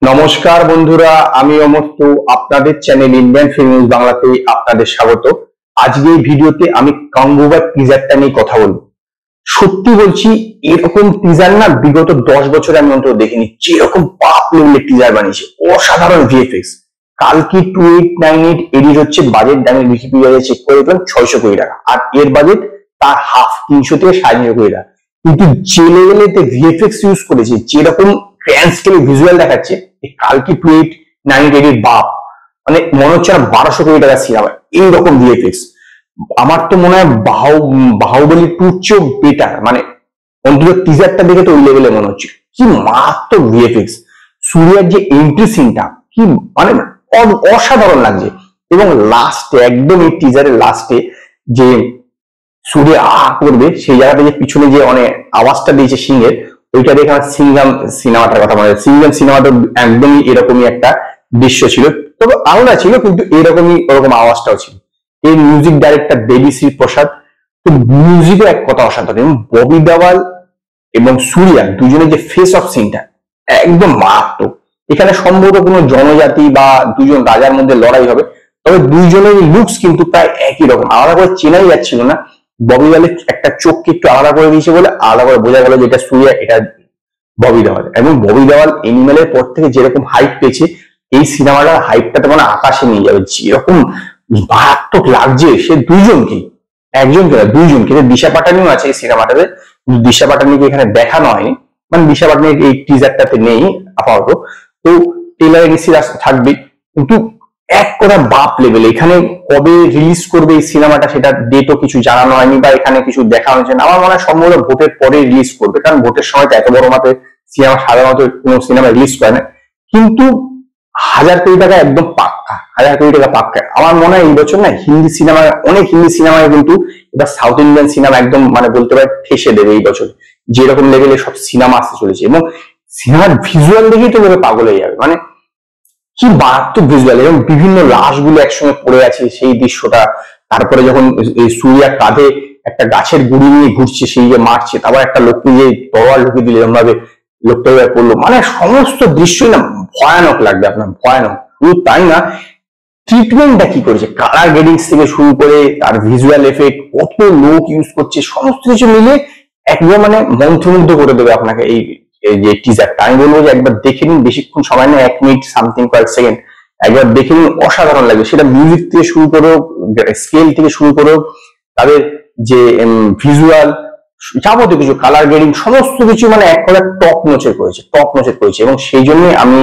নমস্কার বন্ধুরা, আমি অমর্ত্য আপনাদের চ্যানেল ইন্ডিয়ান ফিল্ম নিউজ বাংলাতে আপনাদের স্বাগত। আজকে এই ভিডিওতে আমি গাঙ্গুবাই টিজারটা নিয়ে কথা বলবো। সত্যি বলছি, এরকম টিজার না বিগত 10 বছরে আমি অন্তত দেখিনি। যেরকম বাপ লেভেলের টিজার বানিয়েছে, অসাধারণ ভিএফএক্স। কালকি 2898 এডিট হচ্ছে, বাজেট আমি উইকিপিডিয়ায় চেক করে দেখলাম 600 কোটি টাকা, আর এর বাজেট তার হাফ 300 থেকে 350 কোটি টাকা। কিন্তু যে লেভেলেতে ভিএফএক্স ইউজ করেছে, যেরকম গ্র্যান্ড স্কেলে ভিজুয়াল দেখাচ্ছে, কালকি 2898 বাপ, মানে মনে হচ্ছে না 1200 কোটি টাকা সিনেমা এইরকম ভিএফএক্স। আমার তো মনে হয় বাহুবলী 2 চেয়েও বেটার, মানে অন্তত টিজারটা দেখে তো ওই লেভেলে মনে হচ্ছে। কি মারাত্মক ভিএফএক্স! সূর্যার যে এন্ট্রি সিনটা কি মানে অসাধারণ লাগছে। এবং লাস্টে, একদম এই টিজারের লাস্টে যে সূর্য করবে, সেই জায়গাটা যে পিছনে যে অনেক আওয়াজটা দিয়েছে সিংহের, ওইটা দেখে আমার সিংহাম সিনেমাটার কথা মনে হয়। সিংহাম সিনেমাটা একদমই এরকমই একটা দৃশ্য ছিল, তবে আলাদা ছিল, কিন্তু এরকমই ওরকম আওয়াজটাও ছিল। এই মিউজিক ডাইরেক্টর দেবিশ্রী প্রসাদ, তো মিউজিকও এক কথা অসাধারণ। এবং ববি দেওয়াল এবং সূর্যা দুজনের যে ফেস অফ সিনটা একদম মারাত্মক। এখানে সম্ভবত কোনো জনজাতি বা দুজন রাজার মধ্যে লড়াই হবে, তবে দুইজনের লুকস কিন্তু প্রায় একই রকম, আলাদা করে চেনাই যাচ্ছিল না। ববি দেওয়ালের একটা চোখকে একটু আলাদা করে দিয়েছে বলে আলাদা করে বোঝা গেল যে এটা সূর্যা, এটা ববি দেওয়াল। এবং ববি দেওয়াল এনিমেলের পর থেকে যেরকম হাইপ পেয়েছে, এই সিনেমাটার হাইপটা তো মানে আকাশে নিয়ে যাবে। যেরকম মারাত্মক লাগছে সে দুইজনকে, একজনকে না দুইজনকে। দিশা পাটানিও আছে এই সিনেমাটাতে, দিশা পাটানিকে এখানে দেখানো হয়নি, মানে দিশা পাটানি এই টিজারটাতে নেই আপাতত। তো টেইলারে নিশ্চিত থাকবে, কিন্তু এক কথা বাপ লেভেল। এখানে কবে রিলিজ করবে এই সিনেমাটা সেটা ডেটও কিছু জানানো হয়নি, বা এখানে কিছু দেখানো হয়েছে না। আমার মনে হয় সম্ভবত ভোটের পরে রিলিজ করবে, কারণ ভোটের সময় তো এত বড় মাপের সিনেমা সাধারণত কোনো সিনেমা রিলিজ করে না। কিন্তু 1000 কোটি টাকা একদম পাক্কা, 1000 কোটি টাকা পাক্কা। আমার মনে হয় এই বছর না হিন্দি সিনেমা, অনেক হিন্দি সিনেমায় কিন্তু এবার সাউথ ইন্ডিয়ান সিনেমা একদম মানে বলতে পারে ঠেসে দেবে এই বছর, যেরকম লেভেলে সব সিনেমা আসতে চলেছে। এবং সিনেমার ভিজুয়াল দেখেই তো লোকে পাগল হয়ে যাবে, মানে কি মারাত্মক ভিজুয়াল। এবং বিভিন্ন লাশগুলো একসঙ্গে পড়ে আছে সেই দৃশ্যটা, তারপরে যখন এই সূর্যা কাঁধে একটা গাছের গুড়ি নিয়ে ঘুরছে, সেই যে মারছে, তারপর একটা লোককে যে তরোয়াল ঢুকে দিলে এরকম ভাবে লোকটা পড়লো, মানে সমস্ত দৃশ্যই না ভয়ানক লাগবে আপনার, ভয়ানক। শুধু তাই না, ট্রিটমেন্টটা কি করেছে, কালার গ্রেডিংস থেকে শুরু করে তার ভিজুয়াল এফেক্ট, কত লোক ইউজ করছে, সমস্ত কিছু মিলে একদম মানে মন্ত্রমুগ্ধ করে দেবে আপনাকে এই যে টিজারটা। আমি বলবো যে একবার দেখে নিন, বেশিক্ষণ সময় না, 1 মিনিট সামথিং, কয়েক সেকেন্ড, একবার দেখে নিন, অসাধারণ লাগবে। সেটা মিউজিক থেকে শুরু করো, স্কেল থেকে শুরু করো, তাদের যে ভিজুয়াল, যাবতীয় কিছু কালার গ্রেডিং, সমস্ত কিছু মানে এক কথা টপ নচের করেছে, টপ নচের করেছে। এবং সেই জন্য আমি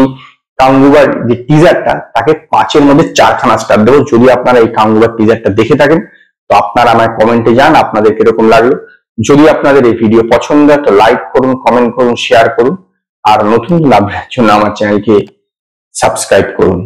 গাঙ্গুবার যে টিজারটা, তাকে 5-এর মধ্যে 4খানা স্টার দেবো। যদি আপনারা এই গাঙ্গুবার টিজারটা দেখে থাকেন, তো আপনারা আমার কমেন্টে যান আপনাদের কিরকম লাগলো। যদি আপনাদের এই ভিডিও পছন্দ হয় তো লাইক করুন, কমেন্ট করুন, শেয়ার করুন, আর নতুন লাভের জন্য আমার চ্যানেলকে সাবস্ক্রাইব করুন।